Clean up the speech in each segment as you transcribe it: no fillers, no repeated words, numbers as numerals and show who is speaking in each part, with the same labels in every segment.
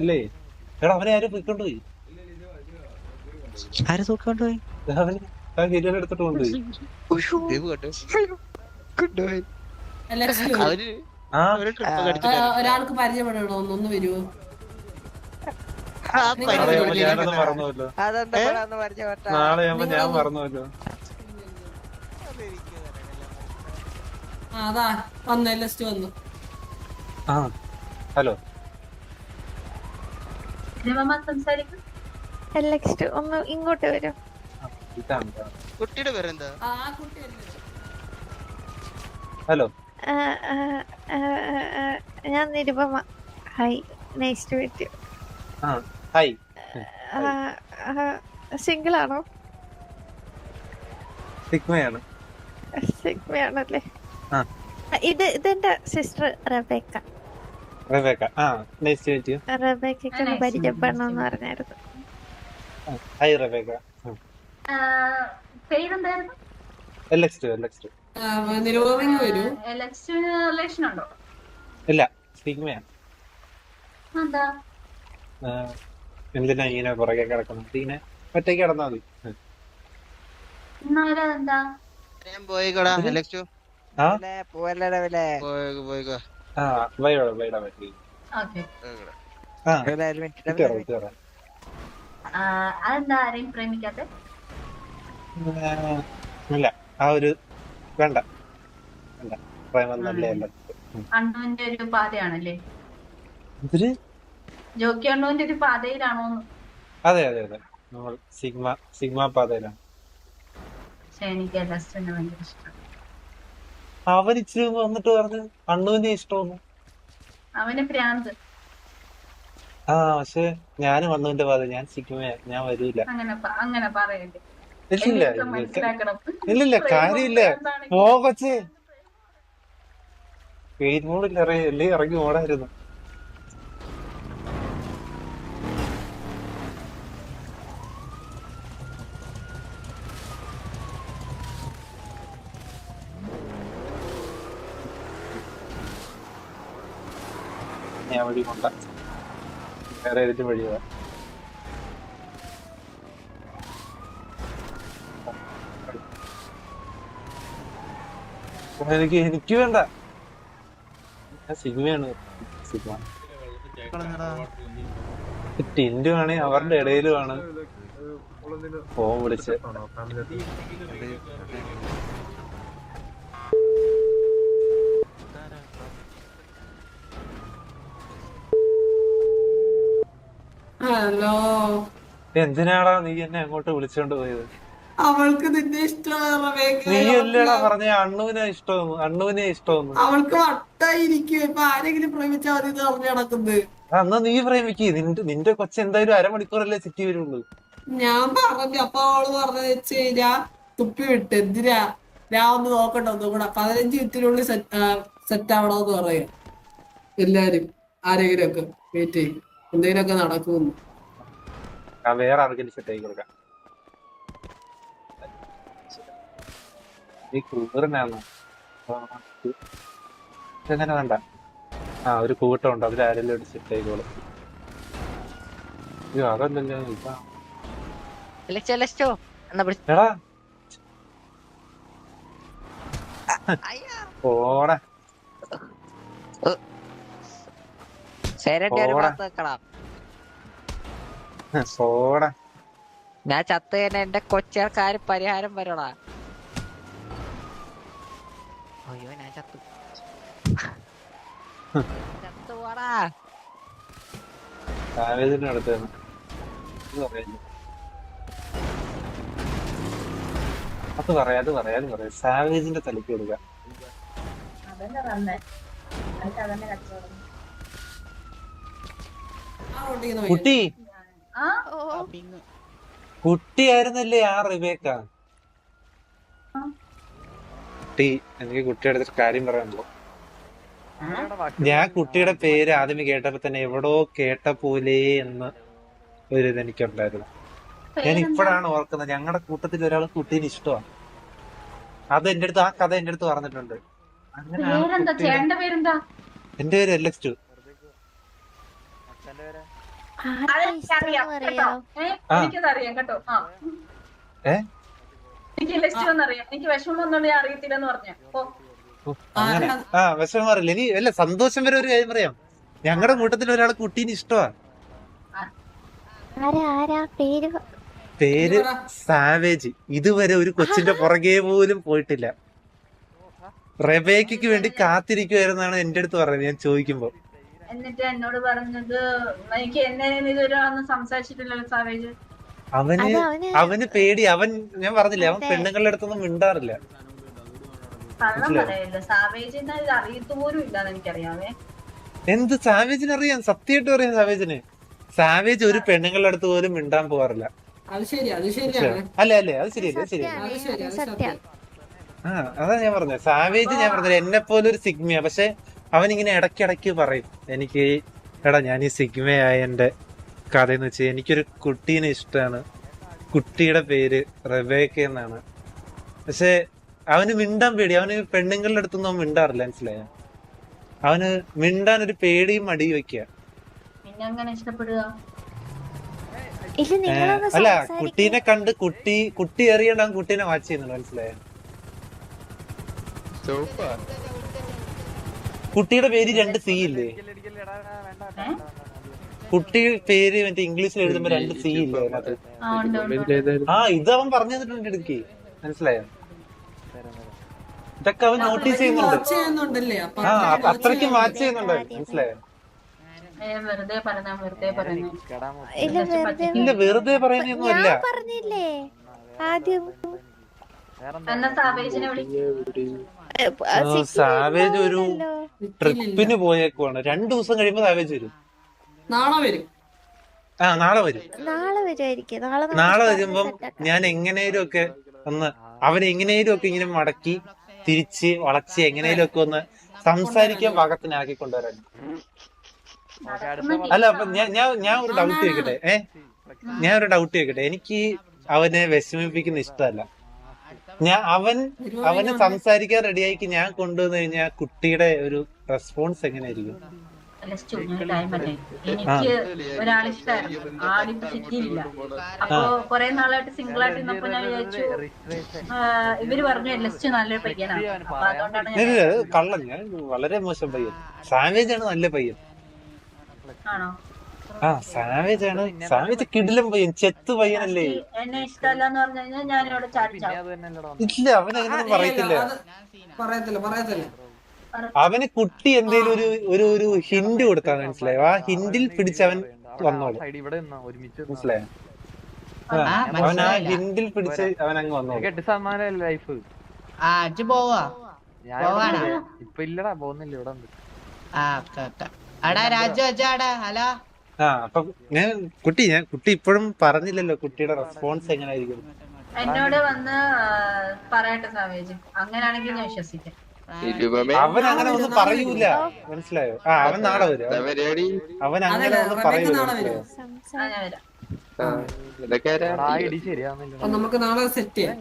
Speaker 1: അല്ലേ? എടാ അവനെ ആരും പോയിക്കൊണ്ടുപോയി.
Speaker 2: ആരെ തൂക്കൊണ്ടുപോയി?
Speaker 1: അവന് ആ കിരീടം എടുത്തിട്ട് കൊണ്ടുപോയി.
Speaker 2: കൊണ്ടുപോയി.
Speaker 1: ആ
Speaker 3: ഒരാൾക്ക് പരിചയപ്പെടണോ? ഒന്ന് വരുമോ?
Speaker 1: നാളെ ആവുമ്പോ ഞാനത് മറന്നുവല്ലോ.
Speaker 2: അതെന്താ പരിചയപ്പെട്ട?
Speaker 1: നാളെ ആവുമ്പോ ഞാൻ മറന്നുവല്ലോ.
Speaker 3: അതാ വന്നു, ലിസ്റ്റ് വന്നു.
Speaker 1: ആ ഹലോ
Speaker 4: സംസാരിക്കും.
Speaker 5: ഒന്ന് ഇങ്ങോട്ട് വരും.
Speaker 1: ഇതാണ്.
Speaker 2: കുട്ടിയുടെ പേരെന്താ?
Speaker 3: ആ കുട്ടിയല്ലേ?
Speaker 1: ഹലോ
Speaker 5: ഞാൻ Nirupama. Hi, nice to meet you.
Speaker 1: ആ ഹായ്.
Speaker 5: സിംഗിൾ ആണോ?
Speaker 1: സിഗ്മയാണ്.
Speaker 5: സിഗ്മയാണല്ലേ?
Speaker 1: ആ.
Speaker 5: ഇതെന്റെ സിസ്റ്റർ റബേക്ക.
Speaker 1: റബേക്ക. ആ നൈസ് ടു മീറ്റ് യു.
Speaker 5: റബേക്കൊക്കെ ഒന്ന് പരിചയപ്പെടണമെന്ന് പറഞ്ഞായിരുന്നു.
Speaker 1: Hi Rebecca.
Speaker 4: പേരെന്തായിരുന്നു?
Speaker 1: LX2.
Speaker 3: നിരോധന വരൂ.
Speaker 4: എലക്ഷന് റിലേഷൻ ഉണ്ടോ?
Speaker 1: ഇല്ല, സിഗ്മയാണ്.
Speaker 4: എന്താ
Speaker 1: എന്തിനാ ഇങ്ങനെ പുറകെ കിടക്കുന്നത്? ഇങ്ങനെ ഒറ്റയ്ക്ക് കിടന്നാ മതി.
Speaker 4: എന്താ
Speaker 2: ഞാൻ പോയിക്കോടാ. എലക്ടു
Speaker 1: ആ
Speaker 2: പോയിക്കോ.
Speaker 1: ആ വൈടാ പറ്റി.
Speaker 4: ഓക്കെ.
Speaker 1: ആ കേറാം.
Speaker 4: അതെന്താ ആരെയും പ്രേമിക്കാത്തെ?
Speaker 1: ഇല്ല, ആ ഒരു വേണ്ട പ്രേമം നല്ലതല്ല.
Speaker 4: അണ്ണുവിന്റെ ഒരു പാതയാണല്ലേ?
Speaker 1: ഇതില്
Speaker 4: ജോക്കി അണ്ണുവിന്റെ ഒരു പാതയിലാണോന്ന്?
Speaker 1: അതെ നമ്മൾ സിഗ്മ പാതയിലാണ്.
Speaker 4: പക്ഷെ എനിക്ക് എലക്ഷന് ഭയങ്കര ഇഷ്ടം.
Speaker 1: അവൻ ഇച്ചിരി മുമ്പ് വന്നിട്ട് പറഞ്ഞു അണ്ണുവിനെ ഇഷ്ടമൊന്നു.
Speaker 4: അവന് ഭ്രാന്ത്.
Speaker 1: ആ പക്ഷെ ഞാനും അണ്ണുവിന്റെ പാത, ഞാൻ സിഗ്മ, ഞാൻ വരൂല.
Speaker 4: അങ്ങനെ പറയല്ലേ.
Speaker 1: ഇല്ലില്ല കാര്യമില്ല. ഓ കൊച്ചേ വെയിറ്റ് മോഡിൽ അല്ലേ ഇറങ്ങി ഓടായിരുന്നു. ഞാൻ വഴി കൊണ്ട വേറെ ഏതെങ്കിലും വഴിയാ. എനിക്ക് വേണ്ട, ഞാൻ സിഗ്മയാണ്. സിഗ്മ ടിൻഡുമാണ്, അവരുടെ ഇടയിലുമാണ് ഫോൺ വിളിച്ച്.
Speaker 3: ഹലോ,
Speaker 1: എന്തിനാടാ നീ എന്നെ അങ്ങോട്ട് വിളിച്ചോണ്ട് പോയത്?
Speaker 3: അവൾക്ക് നിന്നെ ഇഷ്ടമാണ്.
Speaker 1: നീ അല്ലേടാ പറഞ്ഞ അണ്ണുവിനെ ഇഷ്ടമെന്ന്.
Speaker 3: അവൾക്ക് വട്ടായിരിക്കും. ഇപ്പൊ ആരെങ്കിലും പ്രേമിച്ചാൽ മതി എന്ന് പറഞ്ഞു നടക്കുന്നത്.
Speaker 1: എന്നാ നീ പ്രേമിക്ക്. നിന്റെ കൊച്ചു എന്തായാലും അരമണിക്കൂറല്ലേ സിറ്റി വരുള്ളൂ.
Speaker 3: ഞാൻ പറഞ്ഞു. അപ്പൊ അവള് പറഞ്ഞത് വെച്ച് കഴിഞ്ഞാ തുപ്പി വിട്ട് എന്തിനാ, ഞാൻ ഒന്ന് നോക്കട്ടെ ഒന്നും കൂടെ 15 മിനിറ്റിനുള്ളിൽ സെറ്റ് ആവണോന്ന് പറയാം. എല്ലാരും ആരെങ്കിലും ഒക്കെ വെയിറ്റ് ചെയ്യും, എന്തെങ്കിലുമൊക്കെ നടക്കുമെന്ന്.
Speaker 1: വേറെ ആർക്കെങ്കിലും സെറ്റ് ആയി കൊടുക്കാം. നീ കൂറിനാണോ? അങ്ങനെ വേണ്ട. ആ ഒരു കൂട്ടമുണ്ട്, അതിലാരെങ്കിലും ഒരു സെറ്റ് ആയിക്കോളും. അയ്യോ അതല്ലല്ലോ എടാ പോടാ. പോടാ
Speaker 2: ഞാൻ ചത്ത് തന്നെ എന്റെ കൊച്ചേർക്കാര് പരിഹാരം വരണ. അയ്യോ ഞാൻ ചത്തു. ചത്തുപോടാ.
Speaker 1: സാവേജിന്റെ അടുത്ത് അത് പറയാ സാവേജിന്റെ തലയ്ക്ക് കൊടുക്കാം. കുട്ടിയായിരുന്നല്ലേ ആ റിബേക്ക? കുട്ടി, എനിക്ക് കുട്ടിയുടെ അടുത്ത് കാര്യം പറയാനുള്ളൂ. ഞാൻ കുട്ടിയുടെ പേര് ആദ്യമേ കേട്ടപ്പോ തന്നെ എവിടോ കേട്ട പോലെ എന്ന് ഒരു ഇത് എനിക്കുണ്ടായിരുന്നു. ഞാൻ ഇപ്പോഴാണ് ഓർക്കുന്നത്, ഞങ്ങളുടെ കൂട്ടത്തിൽ ഒരാൾ കുട്ടീന് ഇഷ്ടമാണ്. അത് എന്റെ അടുത്ത്, ആ കഥ എന്റെ അടുത്ത് പറഞ്ഞിട്ടുണ്ട്. അങ്ങനെ എന്റെ പേര് LX2.
Speaker 4: അതെനിക്കറിയാം കേട്ടോ. എനിക്കതറിയാം കേട്ടോ.
Speaker 1: ഏ?
Speaker 4: എനിക്ക് ലിസ്റ്റ് ഒന്നറിയാം. എനിക്ക് വിഷമമൊന്നും അറിയത്തില്ലെന്ന് പറഞ്ഞ.
Speaker 1: അങ്ങനെ വിഷമം അറിയില്ല. ഇനി അല്ല, സന്തോഷം വരെ ഒരു കാര്യം പറയാം. ഞങ്ങളുടെ കൂട്ടത്തിൽ ഒരാളെ കുട്ടീന് ഇഷ്ടമാ. പേര് സാവേജ്. ഇതുവരെ ഒരു കൊച്ചിന്റെ പുറകെ പോലും പോയിട്ടില്ല. റെബേക്കയ്ക്ക് വേണ്ടി കാത്തിരിക്കുവായിരുന്നാണ് എന്റെ അടുത്ത് പറയുന്നത് ഞാൻ ചോദിക്കുമ്പോ.
Speaker 4: എന്നിട്ട് എന്നോട് പറഞ്ഞത് എനിക്ക് എന്നേലും ഇതൊരാളൊന്നും സംസാരിച്ചിട്ടില്ലല്ലോ സാവേജ്.
Speaker 1: അവന് പേടി. ഞാൻ പറഞ്ഞില്ലേ, അവൻ പെണ്ണുങ്ങളുടെ അടുത്തൊന്നും മിണ്ടാറില്ല.
Speaker 4: കള്ളം പറയല്ലോ. സാവേജിനെ ഇത് അറിയത്തുപോലും ഇല്ലാന്ന് എനിക്കറിയാമേ.
Speaker 1: എന്ത് സാവേജിന് അറിയാം? സത്യമായിട്ടും അറിയാം സാവേജിന്. സാവേജ് ഒരു പെണ്ണുങ്ങളുടെ അടുത്ത് പോലും മിണ്ടാൻ പോകാറില്ല.
Speaker 3: അത് ശരിയാണ്.
Speaker 1: അല്ല അത് ശരിയല്ല. ആ, അതാ ഞാൻ പറഞ്ഞത്. സാവേജ് ഞാൻ പറഞ്ഞത് എന്നെ പോലെ ഒരു സിഗ്മയാ. പക്ഷെ അവനിങ്ങനെ ഇടയ്ക്കിടയ്ക്ക് പറയും എനിക്ക്, എടാ ഞാൻ ഈ സിഗ്മയായ എന്റെ കഥ എന്ന് വെച്ചാൽ എനിക്കൊരു കുട്ടീനെ ഇഷ്ടമാണ്, കുട്ടിയുടെ പേര് റെബേക്ക എന്നാണ്. പക്ഷെ അവന് മിണ്ടാൻ പേടി. അവന് പെണ്ണുങ്ങളുടെ അടുത്തൊന്നും അവൻ മിണ്ടാറില്ല. മനസ്സിലായ? അവന് മിണ്ടാൻ ഒരു പേടിയും മടി വെക്കുക.
Speaker 4: പിന്നെ അങ്ങനെ ഇഷ്ടപ്പെടുക.
Speaker 1: അല്ല, കുട്ടീനെ കണ്ട് കുട്ടി അറിയണ്ട അവൻ കുട്ടീനെ വാച്ച് ചെയ്യുന്നുണ്ട്. മനസ്സിലായ? കുട്ടിയുടെ പേര് 2 C ഇല്ലേ? കുട്ടി പേര് മറ്റേ ഇംഗ്ലീഷിൽ എഴുതുമ്പോ 2 C ഇല്ലേ അതിനകത്ത്? ഇത് അവൻ പറഞ്ഞു തന്നിട്ടുണ്ട് എനിക്ക്. മനസ്സിലായോ? ഇതൊക്കെ അവൻ നോട്ടീസ് ചെയ്യുന്നുണ്ട്. ആ, അത്രയ്ക്ക് മാച്ച് ചെയ്യുന്നുണ്ട്. മനസ്സിലായോ? ഇല്ല, വെറുതെ പറയുന്നൊന്നുമല്ല. സാവേജ് ഒരു ട്രിപ്പിന് പോയേക്കുവാണ്. 2 ദിവസം കഴിയുമ്പോ സാവേജ് വരും. നാളെ വരുമ്പം ഞാൻ എങ്ങനെയും ഒക്കെ അവനെ എങ്ങനെയും ഒക്കെ ഇങ്ങനെ മടക്കി തിരിച്ച് വളച്ച് എങ്ങനെയും ഒക്കെ ഒന്ന് സംസാരിക്കാൻ പാകത്തിനാക്കി കൊണ്ടുവരാൻ. അല്ല, അപ്പൊ ഞാൻ ഒരു ഡൗട്ട് ചോദിക്കട്ടെ. എനിക്ക് അവനെ വിഷമിപ്പിക്കുന്ന ഇഷ്ടമല്ല. അവന് സംസാരിക്കാൻ റെഡിയാക്കി ഞാൻ കൊണ്ടുവന്നു കഴിഞ്ഞാൽ കുട്ടിയുടെ ഒരു റെസ്പോൺസ് എങ്ങനെയായിരിക്കും?
Speaker 4: എനിക്ക് ഒരാളിഷ്ടമായിരുന്നു. ആളിപ്പോ സിറ്റിയിലില്ല. അപ്പൊ കൊറേ നാളായിട്ട് സിംഗിൾ ആയിട്ട് ഇന്നപ്പോ ഞാൻ വിചാരിച്ചു, ഇവര് പറഞ്ഞു ലിസ്റ്റ് നല്ലൊരു പയ്യനാണ്. അപ്പൊ അതുകൊണ്ടാണ്
Speaker 1: കള്ളൻ. ഞാൻ വളരെ മോശം പയ്യൻ. സാവേജ് ആണ് നല്ല പയ്യൻ.
Speaker 4: ആണോ?
Speaker 1: ആ, സാവേജ് കിടിലം പയ്യൻ, ചെത്ത് പയ്യനല്ലേ.
Speaker 4: എന്നെ ഇഷ്ടമല്ലെന്ന് പറഞ്ഞു കഴിഞ്ഞാൽ ഞാനിവിടെ ചാടിച്ചാവും.
Speaker 1: ഇല്ല, അവനങ്ങനെ പറയത്തില്ല. അവന് കുട്ടി എന്തേലും ഒരു ഹിന്റ് കൊടുത്താൽ മനസ്സിലായോ? ആ ഹിന്റിൽ പിടിച്ചവൻ വന്നോളൂ. മനസ്സിലായോ? അവൻ ആ ഹിന്റിൽ പിടിച്ച് അവൻ അങ്ങ് വന്നോളൂ.
Speaker 2: ഇപ്പൊ ഇല്ലടാ, പോകുന്നില്ല, ഇവിടെ ഉണ്ട്.
Speaker 1: അപ്പൊ കുട്ടി ഇപ്പോഴും പറഞ്ഞില്ലല്ലോ കുട്ടിയുടെ റെസ്പോൺസ് എങ്ങനെയായിരിക്കും.
Speaker 4: എന്നോട് വന്ന് പറയട്ടെ സാവേജ്, അങ്ങനെയാണെങ്കിൽ ഞാൻ വിശ്വസിക്കാം.
Speaker 1: അവൻ അങ്ങനെ ഒന്നും പറയൂല. മനസ്സിലായോ? അവൻ നാളെ വരും. അവൻ അങ്ങനെ ഒന്നും പറയൂല.
Speaker 3: നമുക്ക് നാളെ സെറ്റ് ചെയ്യാം.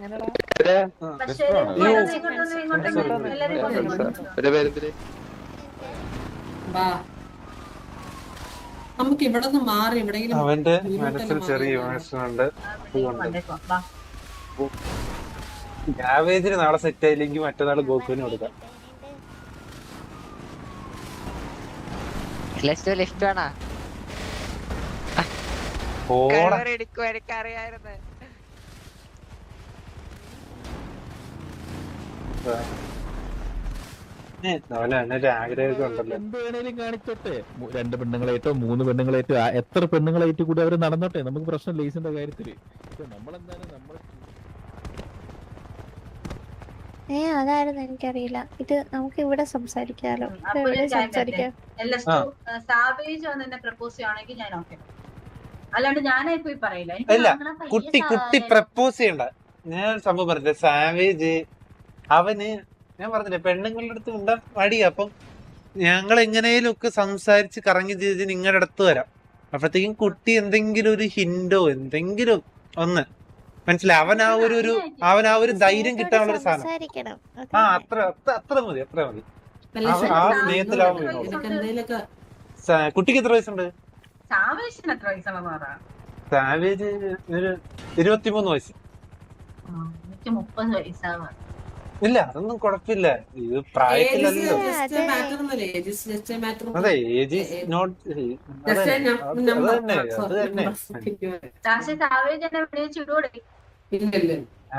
Speaker 3: നമുക്ക് ഇവിടെ നിന്ന് മാറി എവിടെയെങ്കിലും.
Speaker 1: അവന്റെ മനസ്സിൽ ചെറിയ ഇമോഷനുണ്ട്. സാവേജിന് നാളെ സെറ്റ് ആയില്ലെങ്കിൽ മറ്റന്നാൾ ഗോകുവിന് കൊടുക്കാം. അവനൊരു ആഗ്രഹമൊക്കെ ഉണ്ടല്ലോ.
Speaker 6: എന്ത് വേണേലും കാണിച്ചോട്ടെ. 2 പെണ്ണുങ്ങളേറ്റോ 3 പെണ്ണുങ്ങളേറ്റോ എത്ര പെണ്ണുങ്ങളേറ്റ് കൂടി അവര് നടന്നോട്ടെ. നമുക്ക് പ്രശ്നം ലേസിന്റെ കാര്യത്തില്. നമ്മളെന്തായാലും
Speaker 5: അതായിരുന്നു എനിക്കറിയില്ല. ഇത് നമുക്ക് ഇവിടെ സംസാരിക്കാലോ.
Speaker 4: സാവേജ് വന്ന് എന്നെ പ്രപ്പോസ് ചെയ്യുകയാണെങ്കിൽ ഞാൻ ഓക്കെ. അല്ലാണ്ട് ഞാനായി പോയി പറയില്ല.
Speaker 1: അല്ല, കുട്ടി പ്രപ്പോസ് ചെയ്യണ്ട. ഞാൻ സംഭവം പറഞ്ഞില്ല. സാവേജ് അവന് ഞാൻ പറഞ്ഞില്ലേ പെണ്ണുങ്ങളുടെ അടുത്ത് ഉണ്ടാ മടിയാ. അപ്പം ഞങ്ങൾ എങ്ങനെയും ഒക്കെ സംസാരിച്ച് കറങ്ങി ചെയ്ത് നിങ്ങളുടെ അടുത്ത് വരാം. അപ്പോഴത്തേക്കും കുട്ടി എന്തെങ്കിലും ഒരു ഹിന്റോ എന്തെങ്കിലും ഒന്ന് മനസ്സിലായി. അവൻ ആ ഒരു ധൈര്യം കിട്ടാനുള്ള ഒരു സാധനം. അത്ര മതി. ആ സ്നേഹത്തിലാവും. കുട്ടിക്ക് എത്ര വയസ്സുണ്ട്?
Speaker 4: സാവേശന് എത്ര വയസ്സാണെന്ന് പറയാം?
Speaker 1: സാവേജ് ഒരു 23 വയസ്സ്.
Speaker 4: എനിക്ക് 30 വയസ്സാവാ.
Speaker 1: ഇല്ല അതൊന്നും കുഴപ്പമില്ല, ഇത് പ്രായത്തിലല്ലോ. അതെ ഏജ് ഈസ് നോട്ട്. അത് തന്നെ അത് തന്നെ.
Speaker 4: പക്ഷെ സാവേജ് എന്നെ വിളിച്ച് വിടൂടെ?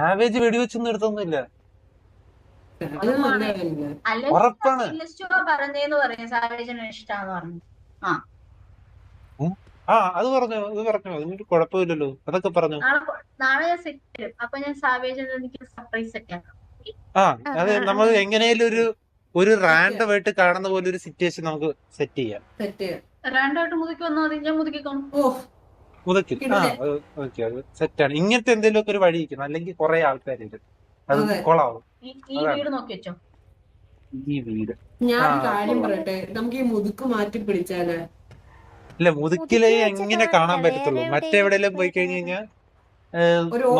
Speaker 1: ആവേജ് വെടിവെച്ചൊന്നും എടുത്തൊന്നുമില്ല.
Speaker 4: അല്ലെങ്കിൽ
Speaker 1: ഉറപ്പാണ്.
Speaker 4: പറഞ്ഞേന്ന് പറയും സാവേജിനെ ഇഷ്ടാന്ന് പറഞ്ഞു.
Speaker 1: അത് പറഞ്ഞു അതിനൊരു കുഴപ്പമില്ലല്ലോ, അതൊക്കെ പറഞ്ഞു.
Speaker 4: നാളെ ഞാൻ സെറ്റ് തരും. അപ്പൊ ഞാൻ സാവേജിന് എനിക്ക് സർപ്രൈസ് സെറ്റ് ആക്കാം.
Speaker 1: അതെ നമ്മൾ എങ്ങനെയാലും ഒരു റാൻഡം ആയിട്ട് കാണുന്ന പോലെ ഒരു സിറ്റുവേഷൻ നമുക്ക് സെറ്റ് ചെയ്യാം.
Speaker 4: റാൻഡായിട്ട് മുതുക്കി വന്നാൽ മതി, ഞാൻ മുതുക്കിക്കോളും.
Speaker 1: മുതക്കും. ഓക്കെ അത് സെറ്റാണ്. ഇങ്ങനത്തെ എന്തെങ്കിലുമൊക്കെ ഒരു വഴി ഇരിക്കണം, അല്ലെങ്കിൽ കുറെ ആൾക്കാരുണ്ട് അത് കൊളാവും.
Speaker 4: ഈ വീട് നോക്കി വെച്ചോ.
Speaker 1: ഈ വീട്
Speaker 3: ഞാൻ കാര്യം പറയട്ടെ, നമുക്ക് ഈ മുതുക്ക് മാറ്റി പിടിച്ചാല്
Speaker 1: ഇല്ല, മുതുക്കിലേ എങ്ങനെ കാണാൻ പറ്റത്തുള്ളൂ. മറ്റെവിടെയെങ്കിലും പോയി കഴിഞ്ഞു കഴിഞ്ഞാൽ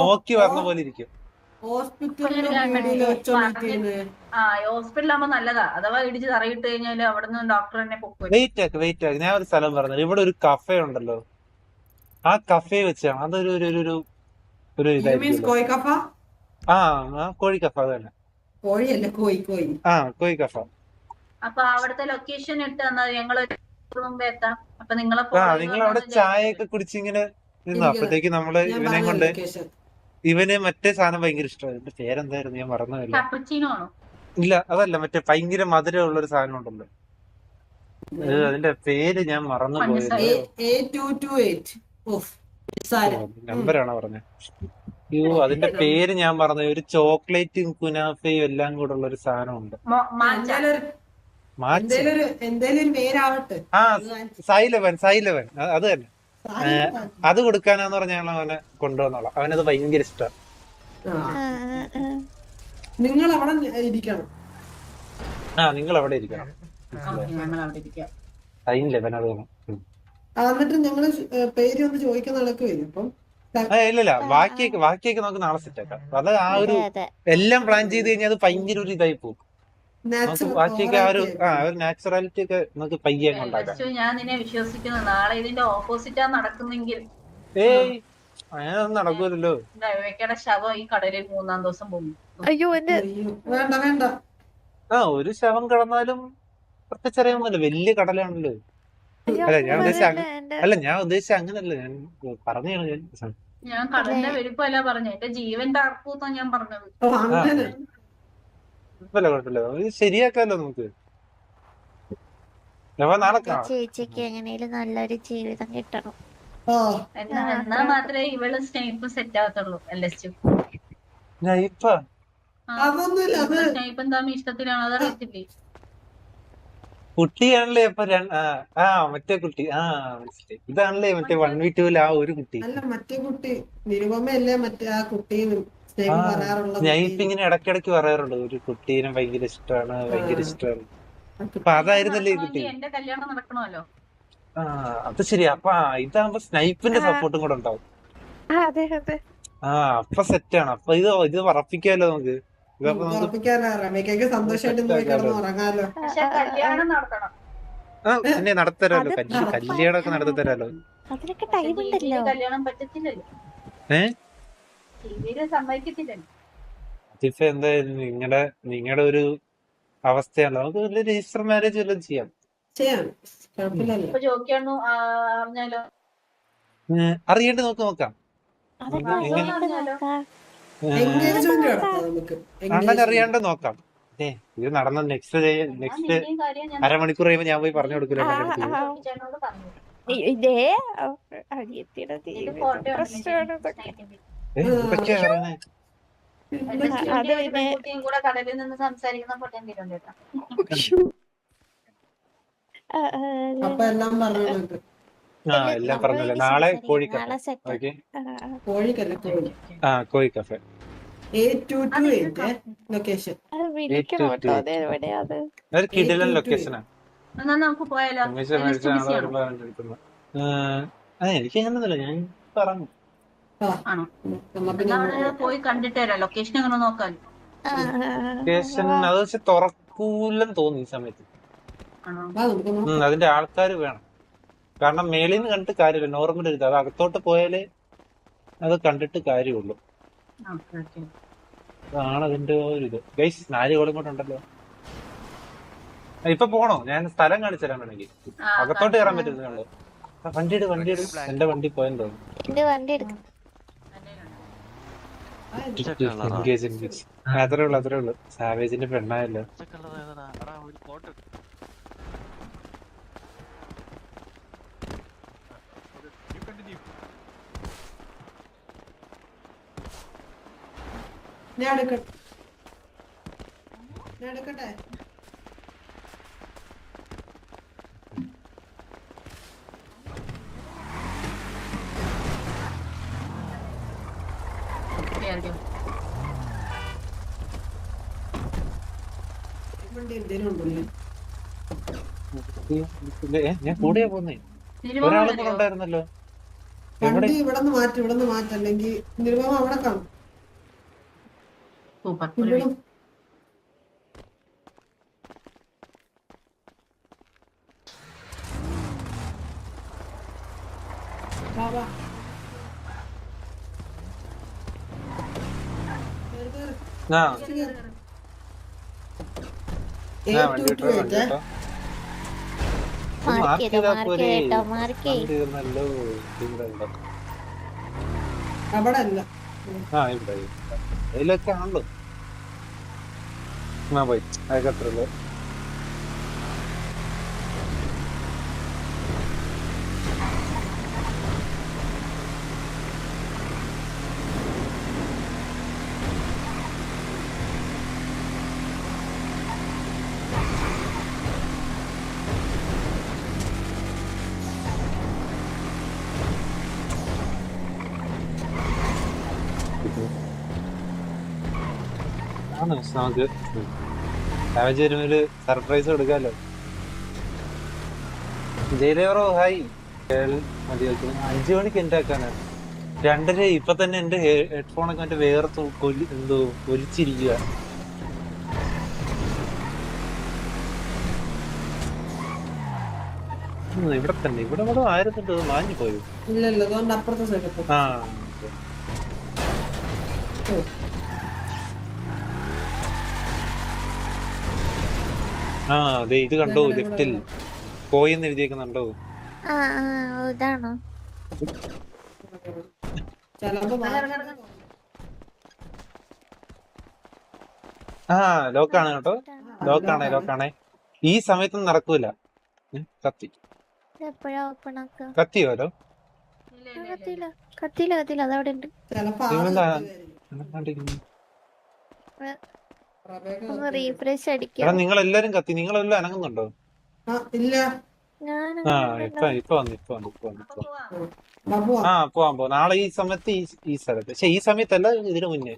Speaker 1: നോക്കി വന്ന പോലെ ഇരിക്കും.
Speaker 4: ഹോസ്പിറ്റലാകുമ്പോ നല്ലതാ. അഥവാ ഇടിച്ച് തറയിട്ട് കഴിഞ്ഞാല് അവിടുന്ന് ഡോക്ടർ തന്നെ പൊക്കും.
Speaker 1: വെയിറ്റ് ആക്ക് ഞാൻ ഒരു സ്ഥലം പറഞ്ഞത്. ഇവിടെ ഒരു കഫേ ഉണ്ടല്ലോ, ആ കഫേ വെച്ചാണ് അതൊരു ഒരു ഇതായിരിക്കും. കോഴി കഫ അത് തന്നെ. കോഴി കഫ.
Speaker 4: അപ്പൊ അവിടുത്തെ ലൊക്കേഷൻ ഇട്ട് തന്നാൽ ഞങ്ങള് മുമ്പേ എത്താം. അപ്പൊ നിങ്ങൾ
Speaker 1: അവിടെ ചായയൊക്കെ കുടിച്ചിങ്ങനെ നിന്നു. അപ്പഴത്തേക്ക് നമ്മള് ഇവനെ കൊണ്ട് ഇവന് മറ്റേ സാധനം ഭയങ്കര ഇഷ്ടമാണ്. എന്റെ പേരെന്തായിരുന്നു ഞാൻ മറന്നില്ല.
Speaker 4: കപ്പുച്ചിനോ ആണോ?
Speaker 1: ഇല്ല അതല്ല, മറ്റേ ഭയങ്കര മധുരമുള്ള ഒരു സാധനം ഉണ്ടല്ലോ, അതിന്റെ പേര് ഞാൻ മറന്നു പോയത്. നമ്പറാണോ പറഞ്ഞത്? അയ്യോ അതിന്റെ പേര് ഞാൻ പറഞ്ഞു. ഒരു ചോക്ലേറ്റും കുനാഫയും എല്ലാം കൂടെ ഉള്ള ഒരു സാധനമുണ്ട്. സൈലവൻ അത് തന്നെ. അത് കൊടുക്കാനാന്ന് പറഞ്ഞ ഞങ്ങൾ അവനെ കൊണ്ടുവന്നോളാം. അവനത് ഭയങ്കര ഇഷ്ടമാണ്.
Speaker 3: നിങ്ങൾ അവിടെ ഇരിക്കണം.
Speaker 1: നിങ്ങൾ അവിടെ ഇരിക്കണം. സൈലവൻ അത് വേണം.
Speaker 3: എന്നിട്ട് ഞങ്ങള് പേര് ഒന്ന് ചോദിക്കാൻ നടക്കുവേ. അപ്പം
Speaker 1: ഇല്ല ബാക്കിയൊക്കെ നമുക്ക് നാളെ സെറ്റ് ആക്കാം. അത് ആ ഒരു എല്ലാം പ്ലാൻ ചെയ്ത് കഴിഞ്ഞാൽ അത് ഭയങ്കര ഒരു ഇതായി പോകും. ബാക്കിയൊക്കെ ആ ഒരു നാച്ചുറാലിറ്റി ഒക്കെ നമുക്ക് പയ്യെ ഉണ്ടാക്കാം.
Speaker 4: ഞാൻ നിന്നെ വിശ്വസിക്കുന്നു. നാളെ ഇതിന്റെ ഓപ്പോസിറ്റാ നടക്കുന്നെങ്കിൽ
Speaker 1: അങ്ങനെയൊന്നും നടക്കൂലല്ലോ.
Speaker 4: ഡൈവേക്കയുടെ ശവം ഈ കടലിൽ 3-ാം ദിവസം പോകും.
Speaker 5: അയ്യോ എന്റെ
Speaker 3: വേണ്ട
Speaker 1: ഒരു ശവം കിടന്നാലും പ്രത്യേകിച്ചറിയാമല്ലോ, വലിയ കടലാണല്ലോ. ഞാൻ ഉദ്ദേശിച്ച അങ്ങനല്ല, ഞാൻ പറഞ്ഞാണ്.
Speaker 4: ഞാൻ കടലിന്റെ വലുപ്പമല്ല പറഞ്ഞു, എന്റെ ജീവന്റെ അർപ്പൂത്താ ഞാൻ പറഞ്ഞത്.
Speaker 1: കുഴപ്പമില്ല ശരിയാക്കാമല്ലോ നമുക്ക്. നാളെ
Speaker 5: ചേച്ചിക്ക് എങ്ങനെയും നല്ലൊരു ജീവിതം കിട്ടണം.
Speaker 4: എന്നാ മാത്രമേ ഇവള് സ്നേഹിപ്പ് സെറ്റ് ആകത്തുള്ളൂ. സ്നേഹിപ്പ് എന്താ ഇഷ്ടത്തിലാണ്, അതറിയത്തില്ലേ?
Speaker 1: കുട്ടിയാണല്ലേ ഇപ്പൊ മറ്റേ കുട്ടി. മനസ്സിലായി. ഇതാണല്ലേ മറ്റേ 1v2 ആ ഒരു കുട്ടി.
Speaker 3: അല്ല മറ്റേ കുട്ടി നിരുപമയല്ലേ മറ്റേ ആ കുട്ടി
Speaker 1: സ്നൈപ്പിങ്ങിന് ഇടയ്ക്കിടയ്ക്ക് പറയാറുണ്ട് ഒരു കുട്ടീനെ ഭയങ്കര ഇഷ്ടമാണ്. അപ്പൊ അതായിരുന്നല്ലേ ഈ കുട്ടി.
Speaker 4: എന്റെ കല്യാണം നടക്കണമല്ലോ.
Speaker 1: അത് ശരി. അപ്പൊ ഇതാകുമ്പോ സ്നൈപ്പിന്റെ സപ്പോർട്ടും കൂടെ ഉണ്ടാവും. അപ്പൊ സെറ്റാണ്. അപ്പൊ ഇത് പറപ്പിക്കാമല്ലോ നമുക്ക്. എന്നെ നടത്തരാലോ, കല്യാണമൊക്കെ നടത്തി തരാലോ.
Speaker 4: കല്യാണം പറ്റത്തില്ലല്ലോ,
Speaker 1: അതിപ്പോ എന്തായാലും നിങ്ങളുടെ ഒരു അവസ്ഥയാണ്. നമുക്ക് വലിയ രജിസ്റ്റർ മാരേജ് വല്ലതും ചെയ്യാം. അറിയേണ്ടി നോക്കാം. അങ്ങനെ അറിയാണ്ട് നോക്കാം. ഇത് നടന്ന നെക്സ്റ്റ് അരമണിക്കൂർ കഴിയുമ്പോ ഞാൻ പോയി പറഞ്ഞു കൊടുക്കില്ല. ഇതൊക്കെയാ പറയണേ.
Speaker 4: കടലിൽ നിന്ന് സംസാരിക്കുന്ന പൊട്ടൻ തീരുണ്ട്.
Speaker 1: എല്ലാം പറഞ്ഞല്ലോ. നാളെ കോഴി കഫേ. കോഴി കഫേ ഒരു കിടിലൻ ലൊക്കേഷനാണ്.
Speaker 4: നമുക്ക് പോയാലോ?
Speaker 1: എനിക്ക് അങ്ങനൊന്നുമില്ല, ഞാൻ പറഞ്ഞു.
Speaker 4: പോയി കണ്ടിട്ട് വരാം. ലൊക്കേഷൻ എങ്ങനെ നോക്കാലോ?
Speaker 1: ലൊക്കേഷൻ അത് വെച്ച് തുറക്കൂലെന്ന് തോന്നി ഈ സമയത്ത്. അതിന്റെ ആൾക്കാര് വേണം. കാരണം മേളിൽ നിന്ന് കണ്ടിട്ട് കാര്യമില്ല, നോർമൽ ഒരു ഇത്. അത് അകത്തോട്ട് പോയാലേ അത് കണ്ടിട്ട് കാര്യമുള്ളൂ.
Speaker 4: Okay okay.
Speaker 1: അതാണ് അതിന്റെ ഒരു ഇത്. ഗൈസ് 4 കോളും കൂടെ ഉണ്ടല്ലോ. ഇപ്പൊ പോണോ? ഞാൻ സ്ഥലം കാണിച്ചു തരാൻ വേണമെങ്കിൽ. അകത്തോട്ട് കയറാൻ പറ്റുന്നുള്ളൂ. വണ്ടി ഇട്. എന്റെ വണ്ടി പോയെന്ന് തോന്നുന്നു.
Speaker 5: എന്റെ വണ്ടി എടുക്കും.
Speaker 1: എൻഗേജ്. അത്രേ ഉള്ളൂ. സാവേജിന്റെ പെണ്ണായല്ലോ.
Speaker 3: ഞാൻ എടുക്കട്ടെ. വണ്ടി എന്തേലും ഉണ്ടല്ലേ?
Speaker 1: ഞാൻ കൂടെയാ പോന്നേ. ഒരാളും കൂടെ ഉണ്ടായിരുന്നല്ലോ.
Speaker 3: വണ്ടി ഇവിടെ നിന്ന് മാറ്റി അല്ലെങ്കിൽ നിർമ്മ അവിടെ കാണും.
Speaker 4: സൂപ്പർ.
Speaker 3: ഇവിടെ വാ, വാ.
Speaker 1: ആ
Speaker 3: A2
Speaker 1: വണ്ടി
Speaker 3: to 8,
Speaker 1: കേട്ടോ.
Speaker 5: മാർക്ക് ചെയ്തോ മാർക്ക് ചെയ്ത്.
Speaker 1: നല്ലോ ഇവിടെ.
Speaker 3: അവിടെ അല്ല.
Speaker 1: ആ ഇവിടെ അതിലൊക്കെ ആണല്ലോ. പോയി അതൊക്കെ അത്ര ഉള്ളു. നമുക്ക് സാഹചര്യം ഒരു സർപ്രൈസ് കൊടുക്കാലോ. ജയദേവറോ ഹായ്. മതി 5 മണിക്ക് എന്റെ ആക്കാനാണ് 2:30. ഇപ്പൊ തന്നെ എന്റെ ഹെഡ്ഫോണൊക്കെ മറ്റേ വേർത്ത് എന്തോ ഒലിച്ചിരിക്കുക. ഇവിടെ തന്നെ ഇവിടെ ആയിരുന്നിട്ട് മാഞ്ഞു പോയോ?
Speaker 3: ഇല്ല അതുകൊണ്ട് അപ്പുറത്തെ സൈഡ്.
Speaker 1: ആ ആ അതെ, ഇത് കണ്ടോ? ലിഫ്റ്റിൽ പോയെന്ന് എഴുതിയേക്കുന്നുണ്ടോ?
Speaker 5: ആ ഇതാണോ?
Speaker 1: ആ ലോക്കാണ് കേട്ടോ. ലോക്കാണേ. ഈ സമയത്തൊന്നും നടക്കൂല. കത്തി
Speaker 5: എപ്പോഴാ ഓപ്പൺ ആക്കുക?
Speaker 1: കത്തിയോലോ.
Speaker 5: കത്തിയില്ല അതവിടെ ഉണ്ട്. ഒന്ന് റീഫ്രഷ് അടിക്കാം.
Speaker 1: എടാ നിങ്ങളെല്ലാരും കത്തി. നിങ്ങളെല്ലാം അനങ്ങുന്നുണ്ടോ?
Speaker 3: ഇല്ല.
Speaker 1: ആ ഇപ്പൊ വന്നു. ആ പോവാൻ. നാളെ ഈ സമയത്ത് ഈ സ്ഥലത്ത്. പക്ഷെ ഈ സമയത്തല്ല, ഇതിനു മുന്നേ.